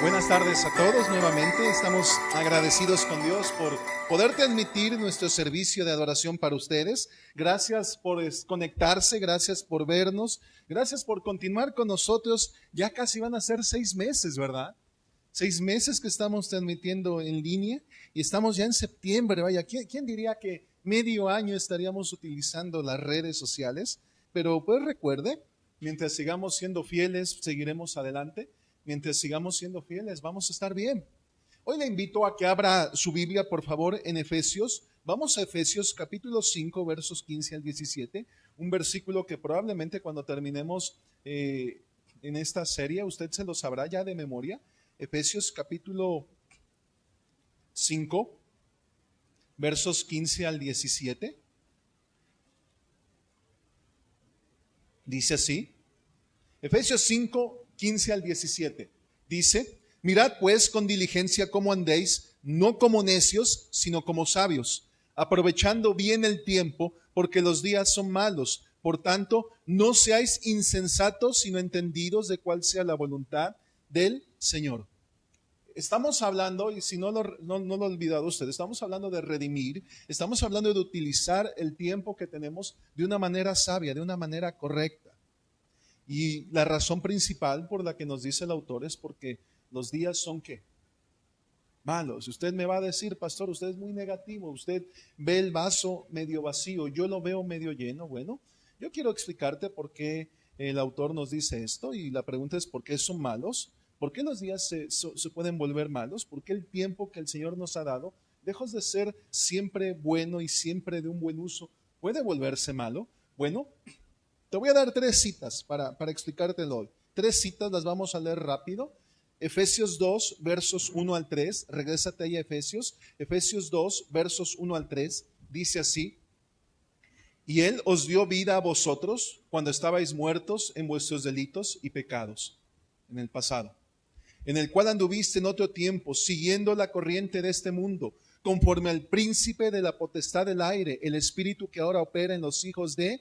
Buenas tardes a todos nuevamente. Estamos agradecidos con Dios por poder transmitir nuestro servicio de adoración para ustedes. Gracias por conectarse, gracias por vernos, gracias por continuar con nosotros. Ya casi van a ser 6 meses, ¿verdad? 6 meses que estamos transmitiendo en línea y estamos ya en septiembre. Vaya, ¿quién diría que medio año estaríamos utilizando las redes sociales? Pero pues recuerde, mientras sigamos siendo fieles, seguiremos adelante. Mientras sigamos siendo fieles, vamos a estar bien. Hoy le invito a que abra su Biblia, por favor, en Efesios. Vamos a Efesios capítulo 5, versos 15 al 17. Un versículo que probablemente cuando terminemos en esta serie, usted se lo sabrá ya de memoria. Efesios capítulo 5, versos 15 al 17. Dice así. Efesios 5, 15 al 17. Dice: mirad pues con diligencia cómo andéis, no como necios, sino como sabios, aprovechando bien el tiempo, porque los días son malos. Por tanto, no seáis insensatos, sino entendidos de cuál sea la voluntad del Señor. Estamos hablando, y si no lo ha olvidado usted, estamos hablando de redimir, estamos hablando de utilizar el tiempo que tenemos de una manera sabia, de una manera correcta. Y la razón principal por la que nos dice el autor es porque los días son ¿qué? Malos. Usted me va a decir, pastor, usted es muy negativo, usted ve el vaso medio vacío, yo lo veo medio lleno. Bueno, yo quiero explicarte por qué el autor nos dice esto, y la pregunta es ¿por qué son malos? ¿Por qué los días se pueden volver malos? ¿Por qué el tiempo que el Señor nos ha dado, lejos de ser siempre bueno y siempre de un buen uso, puede volverse malo? Bueno, te voy a dar 3 citas para explicártelo hoy. 3 citas, las vamos a leer rápido. Efesios 2, versos 1 al 3. Regrésate ahí a Efesios. Efesios 2, versos 1 al 3. Dice así: y Él os dio vida a vosotros cuando estabais muertos en vuestros delitos y pecados, en el pasado, en el cual anduviste en otro tiempo, siguiendo la corriente de este mundo, conforme al príncipe de la potestad del aire, el espíritu que ahora opera en los hijos de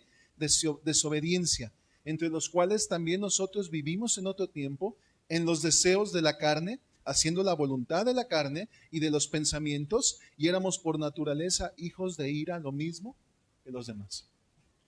desobediencia, entre los cuales también nosotros vivimos en otro tiempo, en los deseos de la carne, haciendo la voluntad de la carne y de los pensamientos, y éramos por naturaleza hijos de ira, lo mismo que los demás.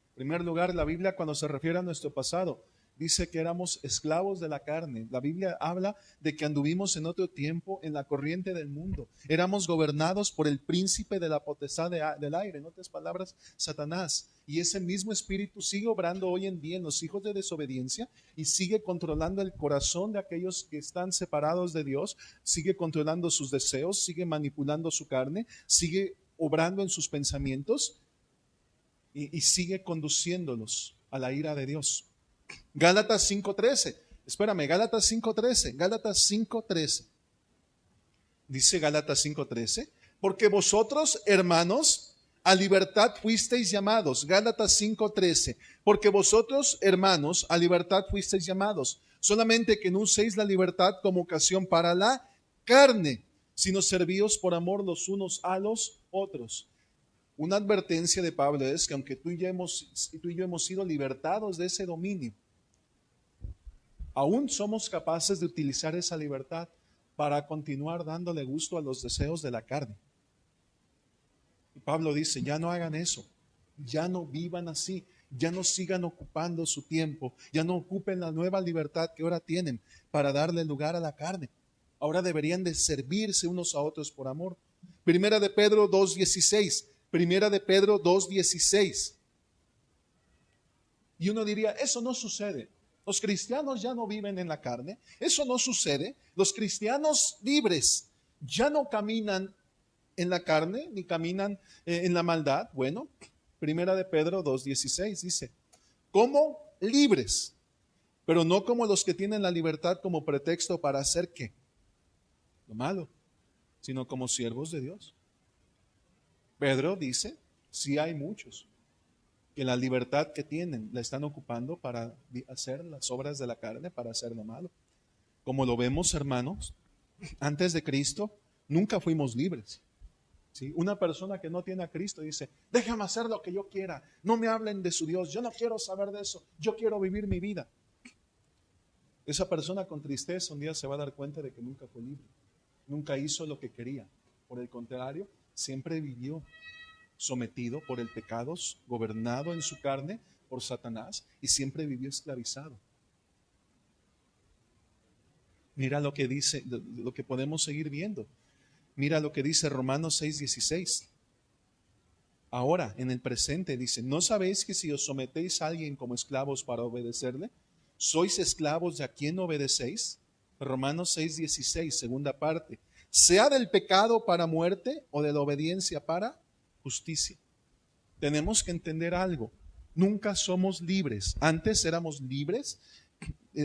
En primer lugar, la Biblia, cuando se refiere a nuestro pasado, dice que éramos esclavos de la carne. La Biblia habla de que anduvimos en otro tiempo en la corriente del mundo. Éramos gobernados por el príncipe de la potestad del aire, en otras palabras, Satanás. Y ese mismo espíritu sigue obrando hoy en día en los hijos de desobediencia y sigue controlando el corazón de aquellos que están separados de Dios, sigue controlando sus deseos, sigue manipulando su carne, sigue obrando en sus pensamientos y sigue conduciéndolos a la ira de Dios. Gálatas 5:13. Espérame, Gálatas 5:13. Dice Gálatas 5:13, porque vosotros, hermanos, a libertad fuisteis llamados. Gálatas 5:13, porque vosotros, hermanos, a libertad fuisteis llamados, solamente que no uséis la libertad como ocasión para la carne, sino servíos por amor los unos a los otros. Una advertencia de Pablo es que aunque tú y yo hemos sido libertados de ese dominio, aún somos capaces de utilizar esa libertad para continuar dándole gusto a los deseos de la carne. Y Pablo dice, ya no hagan eso, ya no vivan así, ya no sigan ocupando su tiempo, ya no ocupen la nueva libertad que ahora tienen para darle lugar a la carne. Ahora deberían de servirse unos a otros por amor. Primera de Pedro 2:16. Primera de Pedro 2:16. Y uno diría, eso no sucede. Los cristianos ya no viven en la carne. Eso no sucede. Los cristianos libres ya no caminan en la carne, ni caminan en la maldad. Bueno, Primera de Pedro 2:16 dice, como libres, pero no como los que tienen la libertad como pretexto para hacer ¿qué? Lo malo, sino como siervos de Dios. Pedro dice, sí hay muchos que la libertad que tienen la están ocupando para hacer las obras de la carne, para hacer lo malo. Como lo vemos, hermanos, antes de Cristo nunca fuimos libres. ¿Sí? Una persona que no tiene a Cristo dice, déjame hacer lo que yo quiera, no me hablen de su Dios, yo no quiero saber de eso, yo quiero vivir mi vida. Esa persona con tristeza un día se va a dar cuenta de que nunca fue libre, nunca hizo lo que quería. Por el contrario, siempre vivió sometido por el pecado, gobernado en su carne por Satanás, y siempre vivió esclavizado. Mira lo que dice, lo que podemos seguir viendo. Mira lo que dice Romanos 6:16. Ahora, en el presente, dice: ¿no sabéis que si os sometéis a alguien como esclavos para obedecerle, sois esclavos de a quien obedecéis? Romanos 6:16, segunda parte. Sea del pecado para muerte o de la obediencia para justicia. Tenemos que entender algo. Nunca somos libres. Antes éramos libres.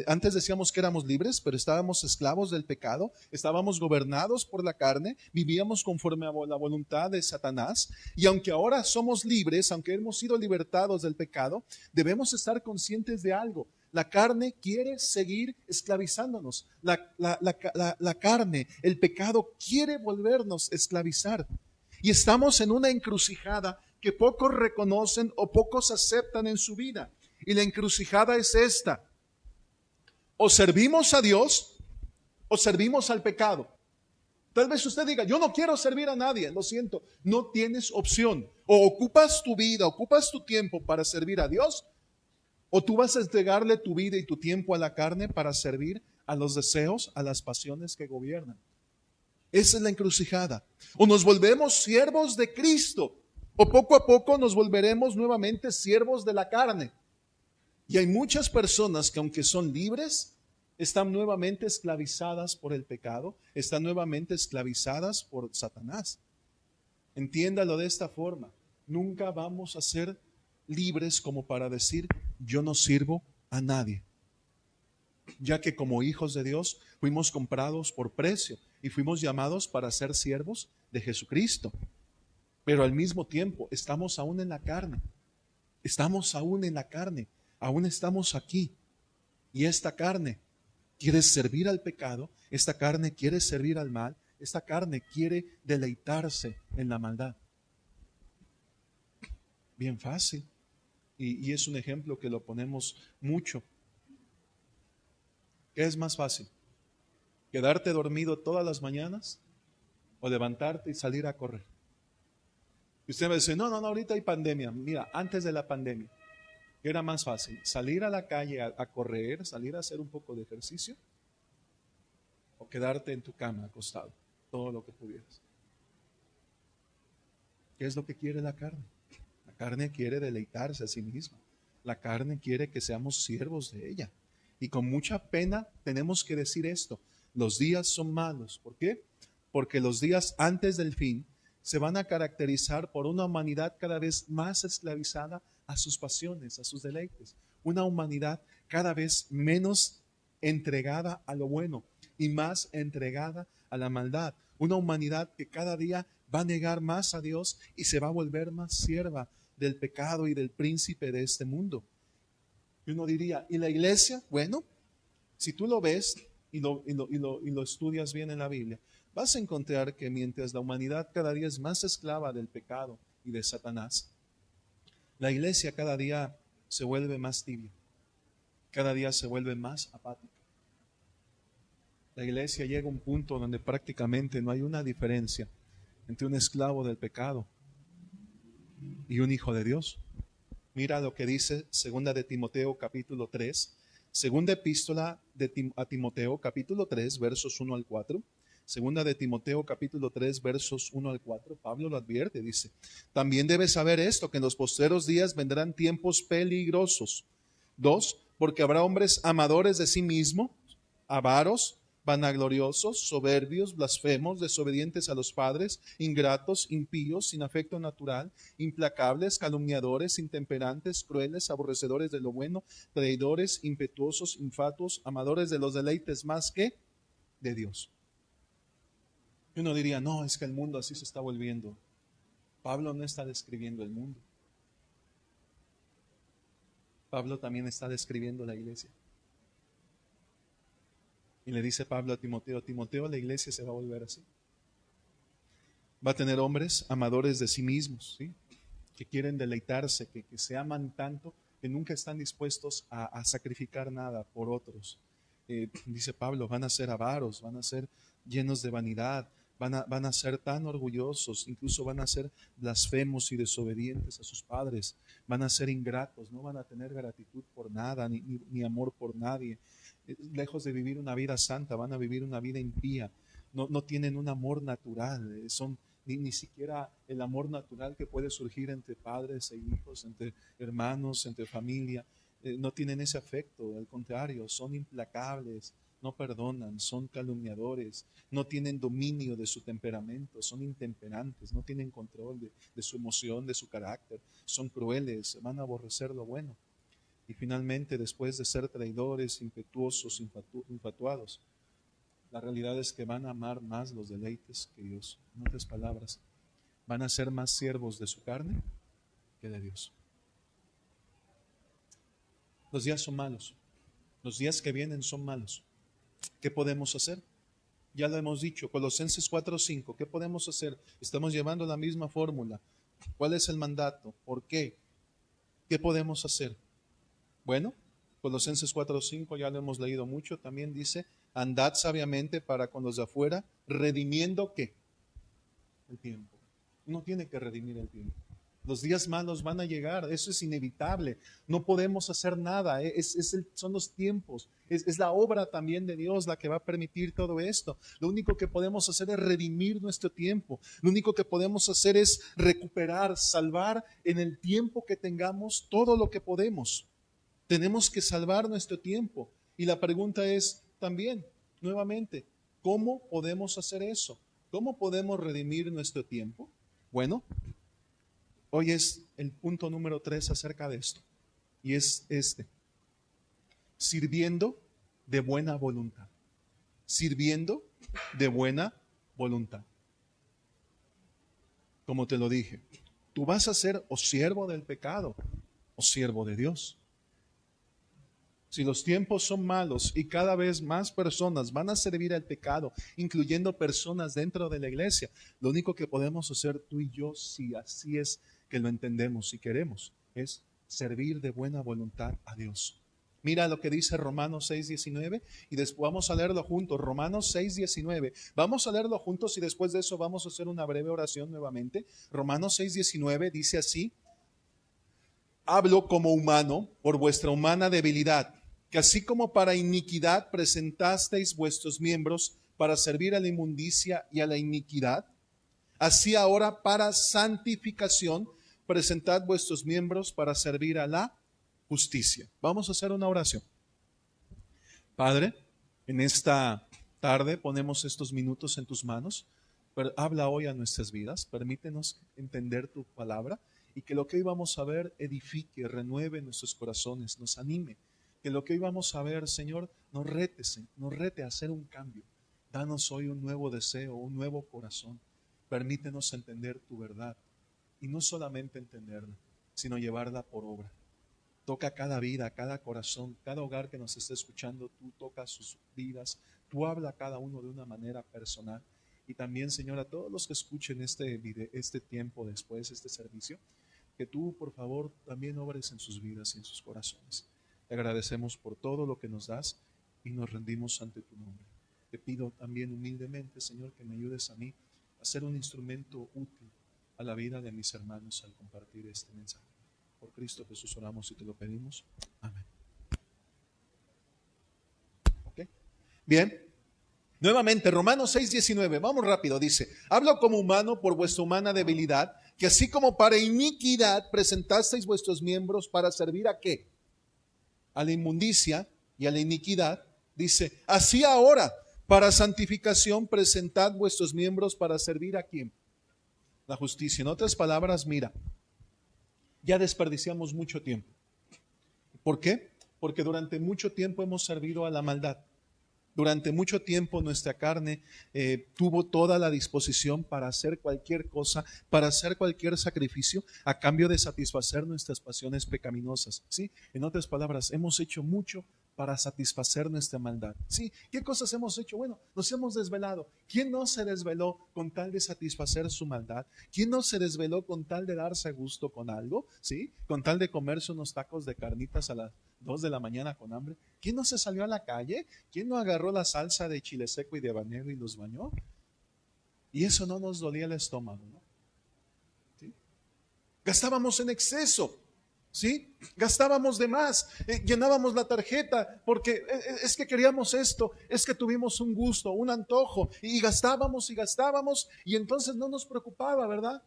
Antes decíamos que éramos libres, pero estábamos esclavos del pecado, estábamos gobernados por la carne, vivíamos conforme a la voluntad de Satanás. Y aunque ahora somos libres, aunque hemos sido libertados del pecado, debemos estar conscientes de algo. La carne quiere seguir esclavizándonos. La carne, el pecado, quiere volvernos a esclavizar. Y estamos en una encrucijada que pocos reconocen o pocos aceptan en su vida. Y la encrucijada es esta: o servimos a Dios o servimos al pecado. Tal vez usted diga: yo no quiero servir a nadie. Lo siento, no tienes opción. O ocupas tu vida, ocupas tu tiempo para servir a Dios, o tú vas a entregarle tu vida y tu tiempo a la carne para servir a los deseos, a las pasiones que gobiernan. Esa es la encrucijada. O nos volvemos siervos de Cristo, o poco a poco nos volveremos nuevamente siervos de la carne. Y hay muchas personas que, aunque son libres, están nuevamente esclavizadas por el pecado, están nuevamente esclavizadas por Satanás. Entiéndalo de esta forma: nunca vamos a ser libres como para decir: yo no sirvo a nadie, ya que como hijos de Dios fuimos comprados por precio y fuimos llamados para ser siervos de Jesucristo. Pero al mismo tiempo estamos aún en la carne, estamos aún en la carne. Aún estamos aquí, y esta carne quiere servir al pecado, esta carne quiere servir al mal, esta carne quiere deleitarse en la maldad. Bien fácil, y es un ejemplo que lo ponemos mucho. ¿Qué es más fácil? ¿Quedarte dormido todas las mañanas o levantarte y salir a correr? Y usted me dice: no, ahorita hay pandemia. Mira, antes de la pandemia, ¿qué era más fácil? ¿Salir a la calle a correr, salir a hacer un poco de ejercicio? ¿O quedarte en tu cama acostado todo lo que pudieras? ¿Qué es lo que quiere la carne? La carne quiere deleitarse a sí misma. La carne quiere que seamos siervos de ella. Y con mucha pena tenemos que decir esto: los días son malos. ¿Por qué? Porque los días antes del fin se van a caracterizar por una humanidad cada vez más esclavizada a sus pasiones, a sus deleites. Una humanidad cada vez menos entregada a lo bueno y más entregada a la maldad. Una humanidad que cada día va a negar más a Dios y se va a volver más sierva del pecado y del príncipe de este mundo. Y uno diría: ¿y la iglesia? Bueno, si tú lo ves y lo estudias bien en la Biblia, vas a encontrar que mientras la humanidad cada día es más esclava del pecado y de Satanás, la iglesia cada día se vuelve más tibia, cada día se vuelve más apática. La iglesia llega a un punto donde prácticamente no hay una diferencia entre un esclavo del pecado y un hijo de Dios. Mira lo que dice segunda de Timoteo capítulo 3, segunda epístola a Timoteo capítulo 3 versos 1 al 4. Segunda de Timoteo capítulo 3 versos 1 al 4, Pablo lo advierte, dice: también debes saber esto, que en los postreros días vendrán tiempos peligrosos. 2, porque habrá hombres amadores de sí mismos, avaros, vanagloriosos, soberbios, blasfemos, desobedientes a los padres, ingratos, impíos, sin afecto natural, implacables, calumniadores, intemperantes, crueles, aborrecedores de lo bueno, traidores, impetuosos, infatuos, amadores de los deleites más que de Dios. Y uno diría: no, es que el mundo así se está volviendo. Pablo no está describiendo el mundo. Pablo también está describiendo la iglesia. Y le dice Pablo a Timoteo: Timoteo, la iglesia se va a volver así. Va a tener hombres amadores de sí mismos, ¿sí? Que quieren deleitarse, que se aman tanto que nunca están dispuestos a sacrificar nada por otros. dice Pablo, van a ser avaros, van a ser llenos de vanidad, van a ser tan orgullosos, incluso van a ser blasfemos y desobedientes a sus padres, van a ser ingratos, no van a tener gratitud por nada, ni amor por nadie. Lejos de vivir una vida santa, van a vivir una vida impía. No tienen un amor natural, son ni siquiera el amor natural que puede surgir entre padres e hijos, entre hermanos, entre familia. No tienen ese afecto, al contrario, son implacables, no perdonan, son calumniadores, no tienen dominio de su temperamento, son intemperantes, no tienen control de su emoción, de su carácter, son crueles, van a aborrecer lo bueno. Y finalmente, después de ser traidores, impetuosos, infatuados, la realidad es que van a amar más los deleites que Dios. En otras palabras, van a ser más siervos de su carne que de Dios. Los días son malos. Los días que vienen son malos. ¿Qué podemos hacer? Ya lo hemos dicho, Colosenses 4:5. ¿Qué podemos hacer? Estamos llevando la misma fórmula. ¿Cuál es el mandato? ¿Por qué? ¿Qué podemos hacer? Bueno, Colosenses 4:5 ya lo hemos leído mucho. También dice, andad sabiamente para con los de afuera, redimiendo ¿qué? El tiempo. Uno tiene que redimir el tiempo. Los días malos van a llegar, eso es inevitable. No podemos hacer nada, son los tiempos. Es la obra también de Dios la que va a permitir todo esto. Lo único que podemos hacer es redimir nuestro tiempo. Lo único que podemos hacer es recuperar, salvar en el tiempo que tengamos todo lo que podemos. Tenemos que salvar nuestro tiempo. Y la pregunta es también, nuevamente, ¿cómo podemos hacer eso? ¿Cómo podemos redimir nuestro tiempo? Bueno, hoy es el punto número 3 acerca de esto. Y es este. Sirviendo de buena voluntad. Sirviendo de buena voluntad. Como te lo dije, tú vas a ser o siervo del pecado o siervo de Dios. Si los tiempos son malos y cada vez más personas van a servir al pecado, incluyendo personas dentro de la iglesia, lo único que podemos hacer tú y yo, si así es que lo entendemos, si queremos, es servir de buena voluntad a Dios. Mira lo que dice Romanos 6:19 y después vamos a leerlo juntos. Romanos 6:19. Vamos a leerlo juntos y después de eso vamos a hacer una breve oración nuevamente. Romanos 6:19 dice así: hablo como humano por vuestra humana debilidad, que así como para iniquidad presentasteis vuestros miembros para servir a la inmundicia y a la iniquidad, así ahora para santificación presentad vuestros miembros para servir a la justicia. Vamos a hacer una oración. Padre, en esta tarde ponemos estos minutos en tus manos. Habla hoy a nuestras vidas, permítenos entender tu palabra y que lo que hoy vamos a ver edifique, renueve nuestros corazones, nos anime. Que lo que hoy vamos a ver, Señor, nos rete a hacer un cambio. Danos hoy un nuevo deseo, un nuevo corazón. Permítenos entender tu verdad y no solamente entenderla, sino llevarla por obra. Toca cada vida, cada corazón, cada hogar que nos esté escuchando, tú tocas sus vidas, tú habla a cada uno de una manera personal. Y también, Señor, a todos los que escuchen este tiempo después, este servicio, que tú, por favor, también obres en sus vidas y en sus corazones. Te agradecemos por todo lo que nos das y nos rendimos ante tu nombre. Te pido también humildemente, Señor, que me ayudes a mí a ser un instrumento útil a la vida de mis hermanos al compartir este mensaje. Por Cristo Jesús oramos y te lo pedimos. Amén. ¿Ok? Bien. Nuevamente, Romanos 6:19, vamos rápido, dice: hablo como humano por vuestra humana debilidad, que así como para iniquidad presentasteis vuestros miembros para servir ¿a qué? A la inmundicia y a la iniquidad. Dice, así ahora, para santificación, presentad vuestros miembros para servir ¿a quién? La justicia. En otras palabras, mira, ya desperdiciamos mucho tiempo. ¿Por qué? Porque durante mucho tiempo hemos servido a la maldad. Durante mucho tiempo nuestra carne tuvo toda la disposición para hacer cualquier cosa, para hacer cualquier sacrificio a cambio de satisfacer nuestras pasiones pecaminosas. ¿Sí? En otras palabras, hemos hecho mucho para satisfacer nuestra maldad. ¿Sí? ¿Qué cosas hemos hecho? Bueno, nos hemos desvelado. ¿Quién no se desveló con tal de satisfacer su maldad? ¿Quién no se desveló con tal de darse gusto con algo? ¿Sí? Con tal de comerse unos tacos de carnitas 2 de la mañana con hambre. ¿Quién no se salió a la calle? ¿Quién no agarró la salsa de chile seco y de habanero y los bañó? Y eso no nos dolía el estómago, ¿no? ¿Sí? Gastábamos en exceso, ¿sí? Gastábamos de más, llenábamos la tarjeta porque es que queríamos esto, es que tuvimos un gusto, un antojo, y gastábamos y entonces no nos preocupaba, ¿verdad?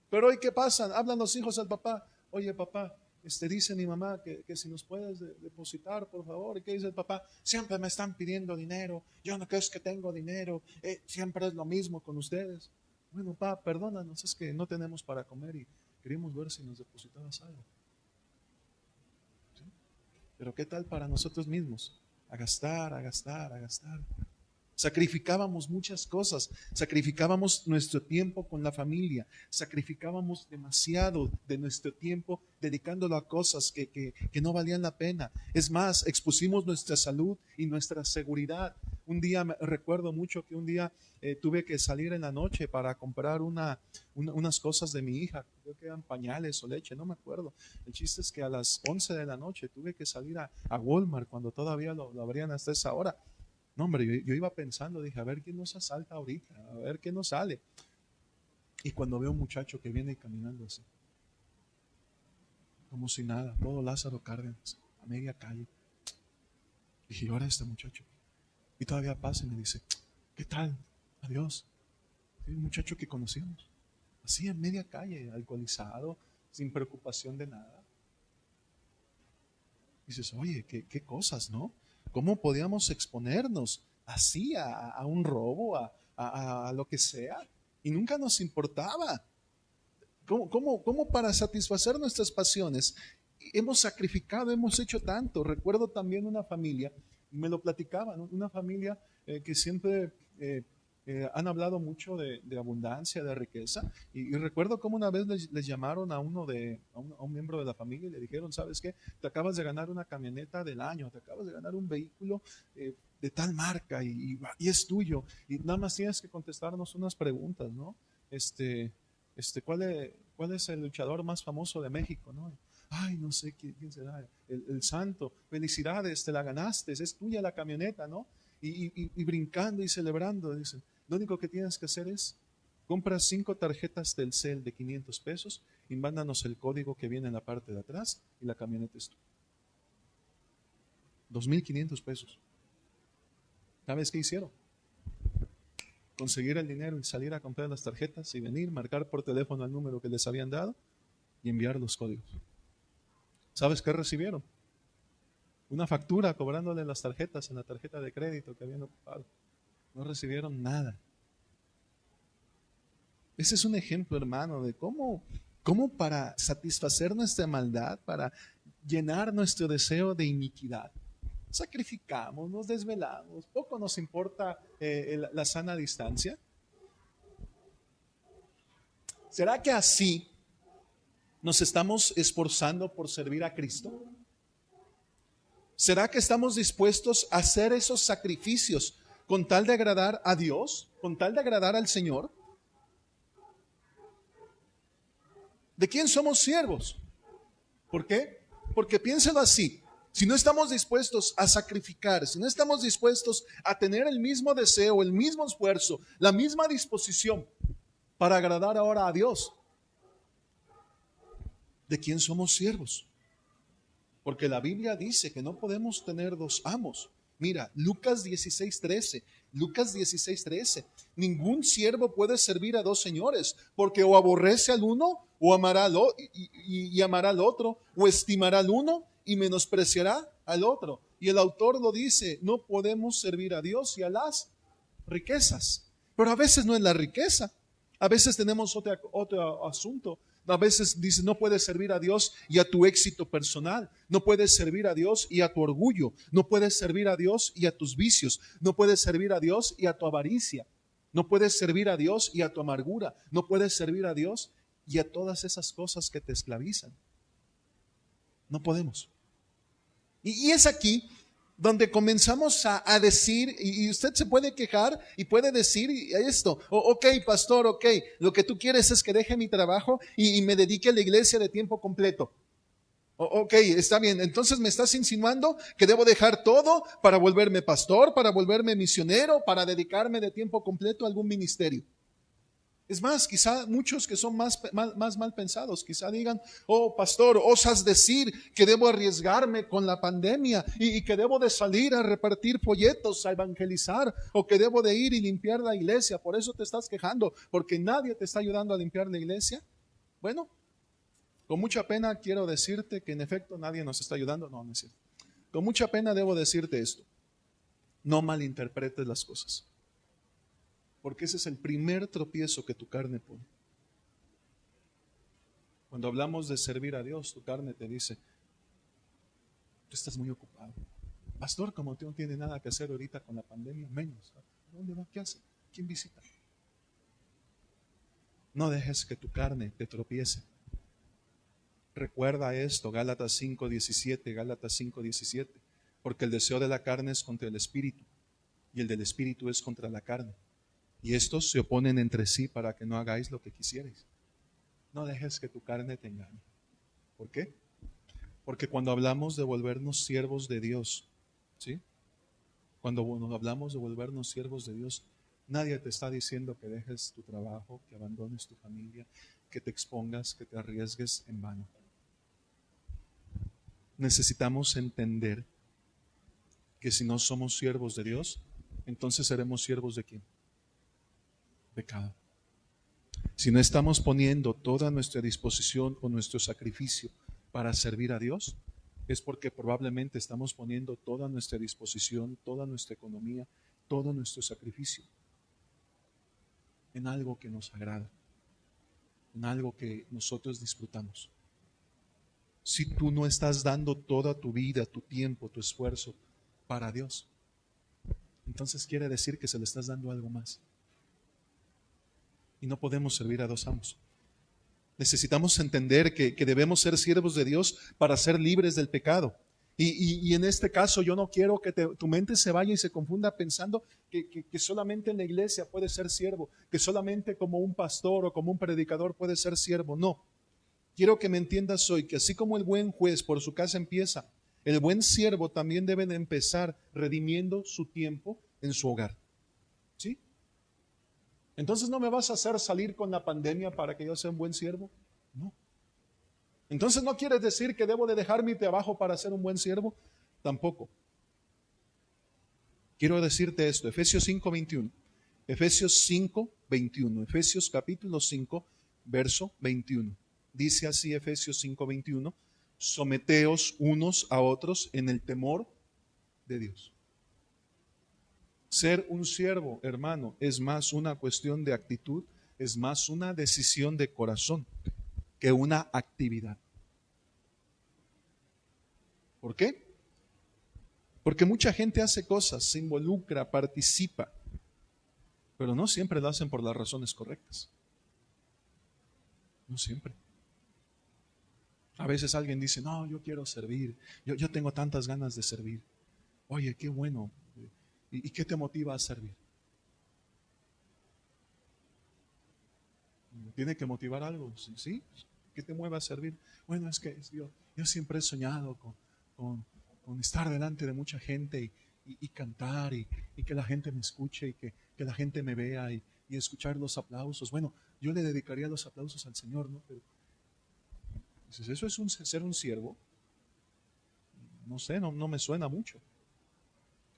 Pero hoy, ¿qué pasa? Hablan los hijos al papá. Oye, papá, dice mi mamá que si nos puedes depositar, por favor. ¿Y qué dice el papá? Siempre me están pidiendo dinero. Yo no creo que tengo dinero. Siempre es lo mismo con ustedes. Bueno, papá, perdónanos, es que no tenemos para comer y queríamos ver si nos depositabas algo. ¿Sí? Pero ¿qué tal para nosotros mismos? A gastar, a gastar, a gastar. Sacrificábamos muchas cosas, sacrificábamos nuestro tiempo con la familia, sacrificábamos demasiado de nuestro tiempo dedicándolo a cosas que no valían la pena. Es más, expusimos nuestra salud y nuestra seguridad. Un día, recuerdo mucho que un día tuve que salir en la noche para comprar unas cosas de mi hija, creo que eran pañales o leche, no me acuerdo. El chiste es que a las 11 de la noche tuve que salir a Walmart cuando todavía lo abrían hasta esa hora. No, hombre, yo iba pensando, dije, a ver quién nos asalta ahorita, a ver qué nos sale. Y cuando veo un muchacho que viene caminando así, como si nada, todo Lázaro Cárdenas, a media calle. Dije, ahora este muchacho. Y todavía pasa y me dice, ¿qué tal? Adiós. Sí, un muchacho que conocíamos, así en media calle, alcoholizado, sin preocupación de nada. Dices, oye, qué cosas, ¿no? ¿Cómo podíamos exponernos así a un robo, a lo que sea? Y nunca nos importaba. ¿Cómo para satisfacer nuestras pasiones hemos sacrificado, hemos hecho tanto? Recuerdo también una familia, me lo platicaban, ¿no? Una familia que siempre han hablado mucho de abundancia, de riqueza. Y recuerdo cómo una vez les llamaron a un miembro de la familia y le dijeron, ¿sabes qué? Te acabas de ganar una camioneta del año, te acabas de ganar un vehículo de tal marca y es tuyo. Y nada más tienes que contestarnos unas preguntas, ¿no? ¿Cuál es el luchador más famoso de México, ¿no? Ay, no sé quién será, el santo. Felicidades, te la ganaste, es tuya la camioneta, ¿no? Y brincando y celebrando, dicen, lo único que tienes que hacer es comprar 5 tarjetas del Telcel de 500 pesos y mándanos el código que viene en la parte de atrás y la camioneta es tuya. 2,500 pesos. ¿Sabes qué hicieron? Conseguir el dinero y salir a comprar las tarjetas y venir, marcar por teléfono el número que les habían dado y enviar los códigos. ¿Sabes qué recibieron? Una factura cobrándole las tarjetas en la tarjeta de crédito que habían ocupado. No recibieron nada. Ese es un ejemplo, hermano, de cómo para satisfacer nuestra maldad, para llenar nuestro deseo de iniquidad, sacrificamos, nos desvelamos, poco nos importa la sana distancia. ¿Será que así nos estamos esforzando por servir a Cristo? ¿Será que estamos dispuestos a hacer esos sacrificios con tal de agradar a Dios, con tal de agradar al Señor? ¿De quién somos siervos? ¿Por qué? Porque piénselo así. Si no estamos dispuestos a sacrificar, si no estamos dispuestos a tener el mismo deseo, el mismo esfuerzo, la misma disposición para agradar ahora a Dios, ¿de quién somos siervos? Porque la Biblia dice que no podemos tener dos amos. Mira, Lucas 16:13. Lucas 16:13. Ningún siervo puede servir a dos señores, porque o aborrece al uno, o amará y amará al otro, o estimará al uno y menospreciará al otro. Y el autor lo dice, no podemos servir a Dios y a las riquezas. Pero a veces no es la riqueza. A veces tenemos otro asunto. A veces dice, no puedes servir a Dios y a tu éxito personal. No puedes servir a Dios y a tu orgullo. No puedes servir a Dios y a tus vicios. No puedes servir a Dios y a tu avaricia. No puedes servir a Dios y a tu amargura. No puedes servir a Dios y a todas esas cosas que te esclavizan. No podemos. Y es aquí donde comenzamos a decir, y usted se puede quejar y puede decir esto, ok, pastor, ok, lo que tú quieres es que deje mi trabajo y me dedique a la iglesia de tiempo completo. Ok, está bien. Entonces me estás insinuando que debo dejar todo para volverme pastor, para volverme misionero, para dedicarme de tiempo completo a algún ministerio. Es más, quizá muchos que son más mal pensados, quizá digan, oh pastor, osas decir que debo arriesgarme con la pandemia y que debo de salir a repartir folletos, a evangelizar, o que debo de ir y limpiar la iglesia. Por eso te estás quejando, porque nadie te está ayudando a limpiar la iglesia. Bueno, con mucha pena quiero decirte que en efecto nadie nos está ayudando. No, no es cierto. Con mucha pena debo decirte esto. No malinterpretes las cosas. Porque ese es el primer tropiezo que tu carne pone. Cuando hablamos de servir a Dios, tu carne te dice, tú estás muy ocupado. Pastor, como tú no tienes nada que hacer ahorita con la pandemia, menos. ¿Dónde va? ¿Qué hace? ¿Quién visita? No dejes que tu carne te tropiece. Recuerda esto, Gálatas 5:17, Gálatas 5:17, porque el deseo de la carne es contra el espíritu y el del espíritu es contra la carne. Y estos se oponen entre sí para que no hagáis lo que quisierais. No dejes que tu carne te engañe. ¿Por qué? Porque cuando hablamos de volvernos siervos de Dios, ¿sí? Cuando hablamos de volvernos siervos de Dios, nadie te está diciendo que dejes tu trabajo, que abandones tu familia, que te expongas, que te arriesgues en vano. Necesitamos entender que si no somos siervos de Dios, entonces seremos siervos de ¿quién? Pecado. Si no estamos poniendo toda nuestra disposición o nuestro sacrificio para servir a Dios, es porque probablemente estamos poniendo toda nuestra disposición, toda nuestra economía, todo nuestro sacrificio en algo que nos agrada, en algo que nosotros disfrutamos. Si tú no estás dando toda tu vida, tu tiempo, tu esfuerzo para Dios, entonces quiere decir que se le estás dando algo más. Y no podemos servir a dos amos. Necesitamos entender que debemos ser siervos de Dios para ser libres del pecado. Y en este caso yo no quiero que tu mente se vaya y se confunda pensando que solamente en la iglesia puedes ser siervo, que solamente como un pastor o como un predicador puedes ser siervo. No. Quiero que me entiendas hoy que así como el buen juez por su casa empieza, el buen siervo también debe de empezar redimiendo su tiempo en su hogar. ¿Sí? Entonces no me vas a hacer salir con la pandemia para que yo sea un buen siervo. No. Entonces no quieres decir que debo de dejar mi trabajo para ser un buen siervo. Tampoco. Quiero decirte esto, Efesios 5:21. Efesios 5:21. Efesios capítulo 5, verso 21. Dice así Efesios 5:21. Someteos unos a otros en el temor de Dios. Ser un siervo, hermano, es más una cuestión de actitud, es más una decisión de corazón que una actividad. ¿Por qué? Porque mucha gente hace cosas, se involucra, participa, pero no siempre lo hacen por las razones correctas. No siempre. A veces alguien dice, no, yo quiero servir, yo tengo tantas ganas de servir. Oye, qué bueno. ¿Y qué te motiva a servir? Tiene que motivar algo, ¿sí? ¿Qué te mueve a servir? Bueno, es que yo siempre he soñado con estar delante de mucha gente y cantar y que la gente me escuche y que la gente me vea y escuchar los aplausos. Bueno, yo le dedicaría los aplausos al Señor, ¿no? Pero dices, ¿eso es ser un siervo? No sé, no me suena mucho.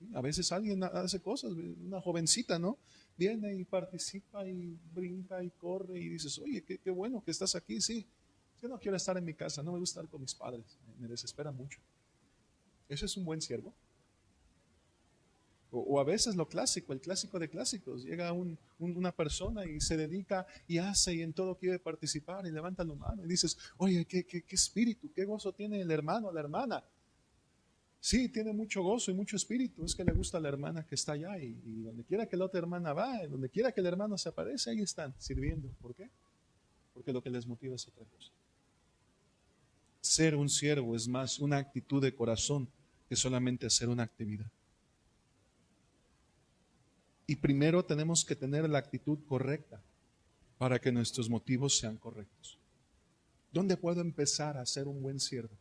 ¿Sí? A veces alguien hace cosas, una jovencita, ¿no? Viene y participa y brinca y corre y dices, oye, qué bueno que estás aquí, sí. Yo no quiero estar en mi casa, no me gusta estar con mis padres, me desespera mucho. ¿Eso es un buen siervo? O a veces lo clásico, el clásico de clásicos, llega una persona y se dedica y hace y en todo quiere participar y levanta la mano y dices, oye, qué espíritu, qué gozo tiene el hermano o la hermana. Sí, tiene mucho gozo y mucho espíritu, es que le gusta a la hermana que está allá y donde quiera que la otra hermana va, donde quiera que el hermano se aparece, ahí están sirviendo. ¿Por qué? Porque lo que les motiva es otra cosa. Ser un siervo es más una actitud de corazón que solamente hacer una actividad. Y primero tenemos que tener la actitud correcta para que nuestros motivos sean correctos. ¿Dónde puedo empezar a ser un buen siervo?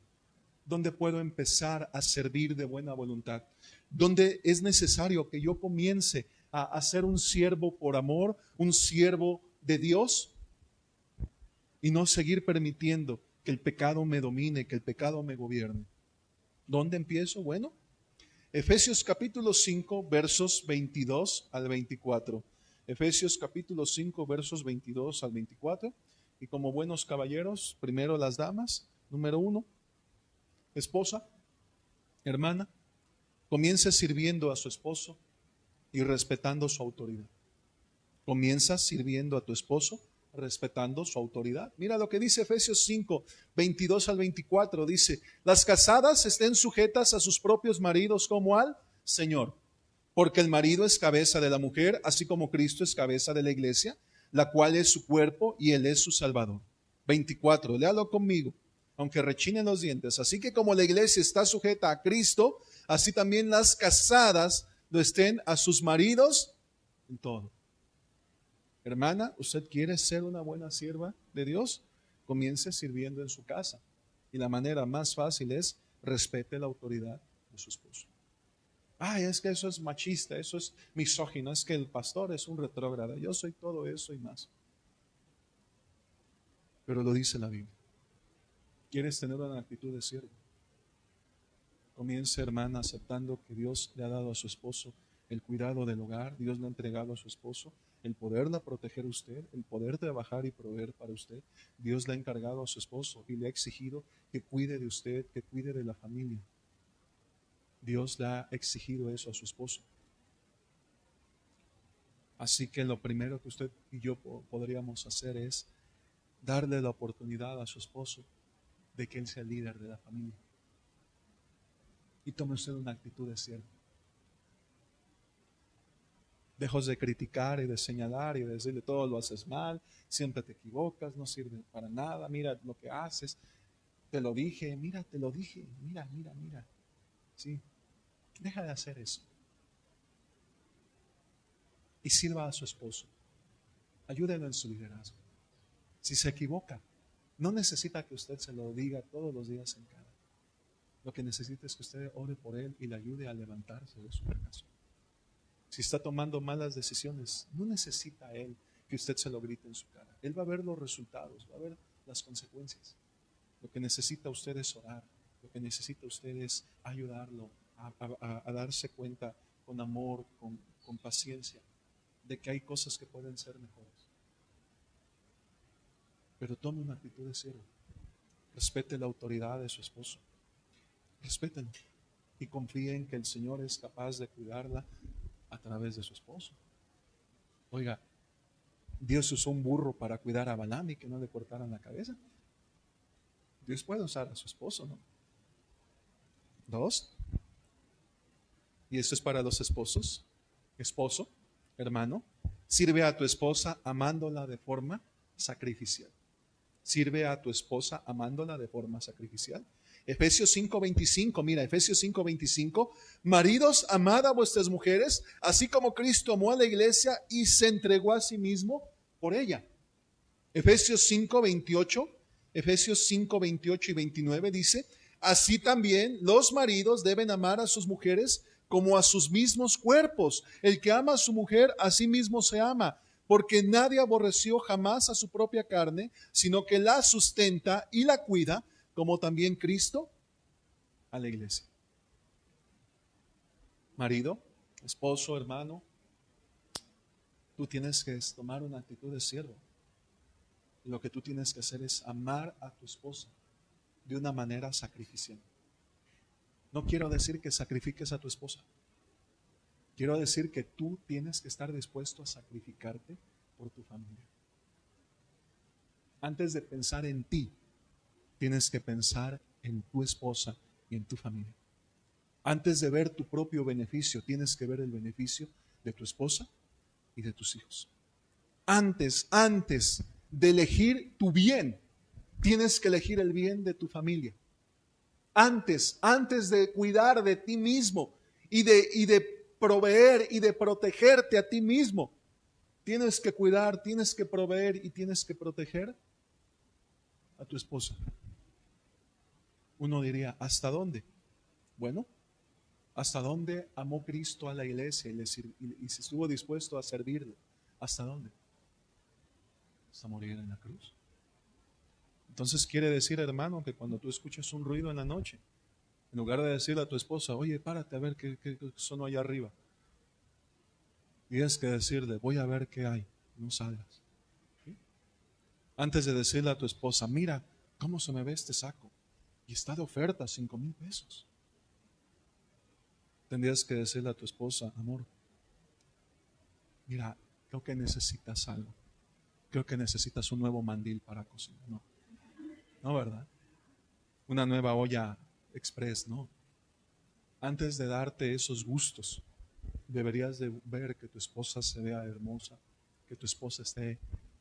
¿Dónde puedo empezar a servir de buena voluntad? ¿Dónde es necesario que yo comience a ser un siervo por amor, un siervo de Dios y no seguir permitiendo que el pecado me domine, que el pecado me gobierne? ¿Dónde empiezo? Bueno, Efesios capítulo 5, versos 22 al 24. Efesios capítulo 5, versos 22 al 24. Y como buenos caballeros, primero las damas. Número 1, esposa, hermana, comience sirviendo a su esposo y respetando su autoridad. Comienza sirviendo a tu esposo, respetando su autoridad. Mira lo que dice Efesios 5, 22 al 24. Dice: las casadas estén sujetas a sus propios maridos como al Señor, porque el marido es cabeza de la mujer, así como Cristo es cabeza de la iglesia, la cual es su cuerpo y Él es su Salvador. 24, léalo conmigo, aunque rechinen los dientes. Así que como la iglesia está sujeta a Cristo, así también las casadas lo estén a sus maridos en todo. Hermana, ¿usted quiere ser una buena sierva de Dios? Comience sirviendo en su casa. Y la manera más fácil es respete la autoridad de su esposo. Ay, es que eso es machista, eso es misógino, es que el pastor es un retrógrado. Yo soy todo eso y más. Pero lo dice la Biblia. ¿Quieres tener una actitud de siervo? Comience, hermana, aceptando que Dios le ha dado a su esposo el cuidado del hogar. Dios le ha entregado a su esposo el poderla proteger a usted, el poder trabajar y proveer para usted. Dios le ha encargado a su esposo y le ha exigido que cuide de usted, que cuide de la familia. Dios le ha exigido eso a su esposo. Así que lo primero que usted y yo podríamos hacer es darle la oportunidad a su esposo de que él sea el líder de la familia. Y tome usted una actitud de siervo. Dejos de criticar y de señalar y de decirle todo lo haces mal, siempre te equivocas, no sirve para nada, mira lo que haces, te lo dije, mira, te lo dije, mira. Sí, deja de hacer eso. Y sirva a su esposo. Ayúdenlo en su liderazgo. Si se equivoca, no necesita que usted se lo diga todos los días en cara. Lo que necesita es que usted ore por él y le ayude a levantarse de su fracaso. Si está tomando malas decisiones, no necesita él que usted se lo grite en su cara. Él va a ver los resultados, va a ver las consecuencias. Lo que necesita usted es orar. Lo que necesita usted es ayudarlo a darse cuenta con amor, con paciencia, de que hay cosas que pueden ser mejores. Pero tome una actitud de siervo. Respete la autoridad de su esposo. Respétenlo. Y confíe en que el Señor es capaz de cuidarla a través de su esposo. Oiga, Dios usó un burro para cuidar a Balaam y que no le cortaran la cabeza. Dios puede usar a su esposo, ¿no? 2. Y esto es para los esposos. Esposo, hermano, sirve a tu esposa amándola de forma sacrificial. Sirve a tu esposa amándola de forma sacrificial. Efesios 5:25, mira, Efesios 5:25, maridos, amad a vuestras mujeres, así como Cristo amó a la iglesia y se entregó a sí mismo por ella. Efesios 5:28, Efesios 5:28 y 29 dice: así también los maridos deben amar a sus mujeres como a sus mismos cuerpos. El que ama a su mujer, a sí mismo se ama, porque nadie aborreció jamás a su propia carne, sino que la sustenta y la cuida, como también Cristo a la iglesia. Marido, esposo, hermano, tú tienes que tomar una actitud de siervo. Lo que tú tienes que hacer es amar a tu esposa de una manera sacrificial. No quiero decir que sacrifiques a tu esposa. Quiero decir que tú tienes que estar dispuesto a sacrificarte por tu familia. Antes de pensar en ti, tienes que pensar en tu esposa y en tu familia. Antes de ver tu propio beneficio, tienes que ver el beneficio de tu esposa y de tus hijos. Antes de elegir tu bien, tienes que elegir el bien de tu familia. Antes de cuidar de ti mismo y de proveer y de protegerte a ti mismo, tienes que cuidar, tienes que proveer y tienes que proteger a tu esposa. Uno diría, ¿hasta dónde? Bueno, ¿hasta dónde amó Cristo a la iglesia y se estuvo dispuesto a servirle? ¿Hasta dónde? Hasta morir en la cruz. Entonces quiere decir, hermano, que cuando tú escuchas un ruido en la noche, en lugar de decirle a tu esposa, oye, párate a ver qué sonó allá arriba, tienes que decirle, voy a ver qué hay, no salgas. ¿Sí? Antes de decirle a tu esposa, mira cómo se me ve este saco y está de oferta, 5,000 pesos. Tendrías que decirle a tu esposa, amor, mira, creo que necesitas algo. Creo que necesitas un nuevo mandil para cocinar. No, no, ¿verdad? Una nueva olla express, no. Antes de darte esos gustos, deberías de ver que tu esposa se vea hermosa, que tu esposa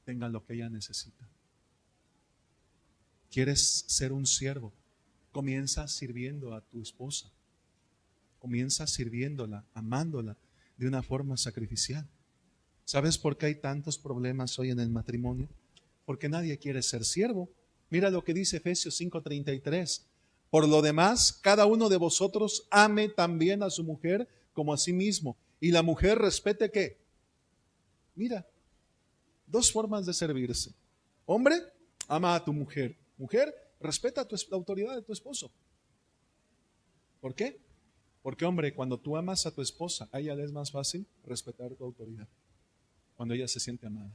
tenga lo que ella necesita. ¿Quieres ser un siervo? Comienza sirviendo a tu esposa. Comienza sirviéndola, amándola de una forma sacrificial. ¿Sabes por qué hay tantos problemas hoy en el matrimonio? Porque nadie quiere ser siervo. Mira lo que dice Efesios 5:33. Por lo demás, cada uno de vosotros ame también a su mujer como a sí mismo. Y la mujer respete ¿qué? Mira, dos formas de servirse. Hombre, ama a tu mujer. Mujer, respeta la autoridad de tu esposo. ¿Por qué? Porque, hombre, cuando tú amas a tu esposa, a ella le es más fácil respetar tu autoridad. Cuando ella se siente amada.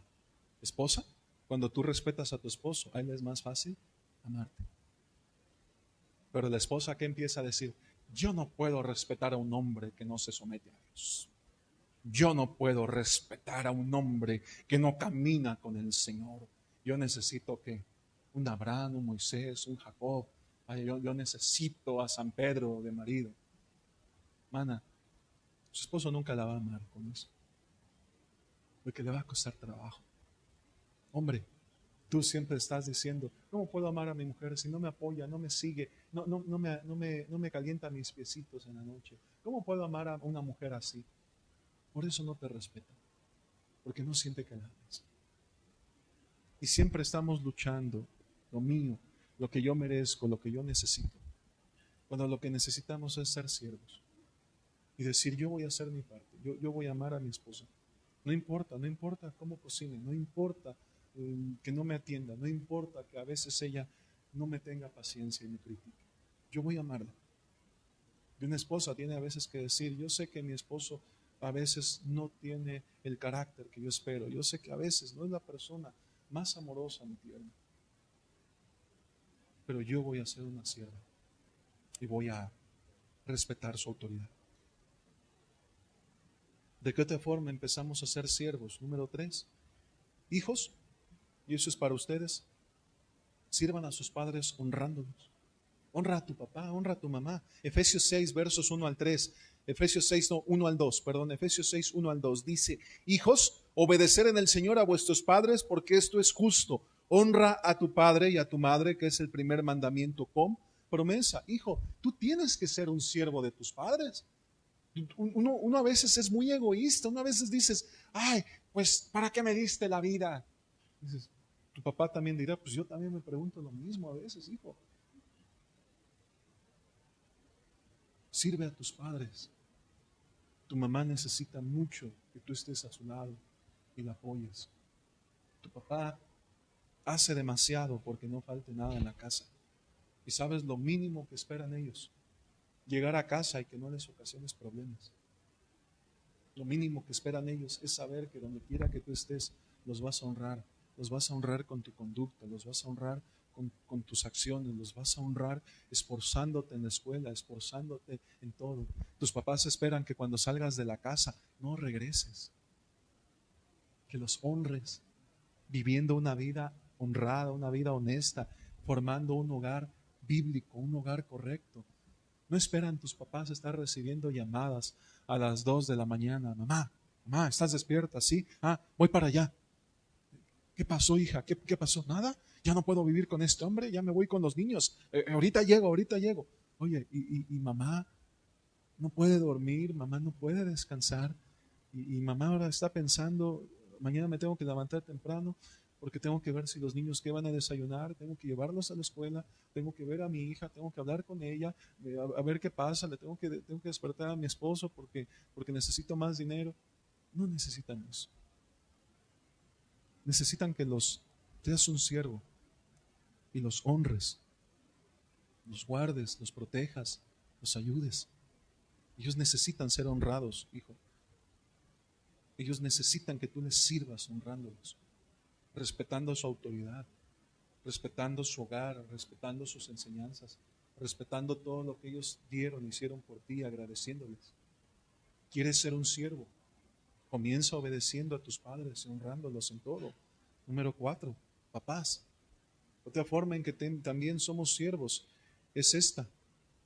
Esposa, cuando tú respetas a tu esposo, a él es más fácil amarte. Pero la esposa, ¿qué empieza a decir? Yo no puedo respetar a un hombre que no se somete a Dios. Yo no puedo respetar a un hombre que no camina con el Señor. Yo necesito que un Abraham, un Moisés, un Jacob. Yo necesito a San Pedro de marido. Mana, su esposo nunca la va a amar con eso. Porque le va a costar trabajo. Hombre, tú siempre estás diciendo, ¿cómo puedo amar a mi mujer si no me apoya, no me sigue, no me calienta mis piecitos en la noche? ¿Cómo puedo amar a una mujer así? Por eso no te respeta, porque no siente que la ames. Y siempre estamos luchando lo mío, lo que yo merezco, lo que yo necesito, cuando lo que necesitamos es ser siervos y decir, yo voy a hacer mi parte, yo voy a amar a mi esposa. No importa cómo cocine, no importa que no me atienda, no importa que a veces ella no me tenga paciencia y me critique. Yo voy a amarla. Y una esposa tiene a veces que decir, yo sé que mi esposo a veces no tiene el carácter que yo espero, yo sé que a veces no es la persona más amorosa ni tierna, pero yo voy a ser una sierva y voy a respetar su autoridad. ¿De qué otra forma empezamos a ser siervos? Número 3, hijos, y eso es para ustedes, sirvan a sus padres honrándolos. Honra a tu papá, honra a tu mamá. Efesios 6, versos 1 al 3. Efesios 6, no, 1 al 2, perdón. Efesios 6, 1 al 2. Dice, hijos, obedecer en el Señor a vuestros padres, porque esto es justo. Honra a tu padre y a tu madre, que es el primer mandamiento con promesa. Hijo, tú tienes que ser un siervo de tus padres. Uno a veces es muy egoísta. Uno a veces dices, ay, pues, ¿para qué me diste la vida? Dices, tu papá también dirá, pues yo también me pregunto lo mismo a veces, hijo. Sirve a tus padres. Tu mamá necesita mucho que tú estés a su lado y la apoyes. Tu papá hace demasiado porque no falte nada en la casa. Y sabes lo mínimo que esperan ellos, llegar a casa y que no les ocasiones problemas. Lo mínimo que esperan ellos es saber que donde quiera que tú estés, los vas a honrar con tu conducta, los vas a honrar con tus acciones, los vas a honrar esforzándote en la escuela, esforzándote en todo. Tus papás esperan que cuando salgas de la casa no regreses, que los honres, viviendo una vida honrada, una vida honesta, formando un hogar bíblico, un hogar correcto. No esperan tus papás estar recibiendo llamadas a las 2 de la mañana. Mamá, ¿estás despierta? Sí. Voy para allá. ¿Qué pasó, hija? ¿Qué pasó? ¿Nada? Ya no puedo vivir con este hombre, ya me voy con los niños. Ahorita llego. Oye, y mamá no puede dormir, mamá no puede descansar. Y mamá ahora está pensando, mañana me tengo que levantar temprano. porque tengo que ver si los niños qué van a desayunar, tengo que llevarlos a la escuela, tengo que ver a mi hija, tengo que hablar con ella, a ver qué pasa, tengo que despertar a mi esposo porque necesito más dinero. No necesitan eso. Necesitan que los seas un siervo y los honres, los guardes, los protejas, los ayudes. Ellos necesitan ser honrados, hijo. Ellos necesitan que tú les sirvas honrándolos, respetando su autoridad, respetando su hogar, respetando sus enseñanzas, respetando todo lo que ellos dieron, hicieron por ti, agradeciéndoles. ¿Quieres ser un siervo? Comienza obedeciendo a tus padres y honrándolos en todo. Número 4, papás. Otra forma en que también somos siervos es esta: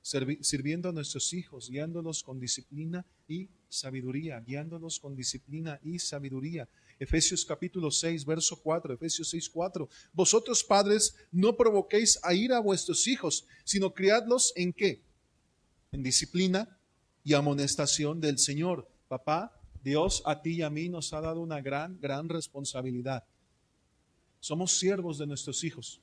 sirviendo a nuestros hijos, guiándolos con disciplina y sabiduría, guiándolos con disciplina y sabiduría. Efesios capítulo 6, verso 4, Efesios 6, 4. Vosotros padres no provoquéis a ira a vuestros hijos, sino criadlos ¿en qué? En disciplina y amonestación del Señor. Papá, Dios a ti y a mí nos ha dado una gran responsabilidad. Somos siervos de nuestros hijos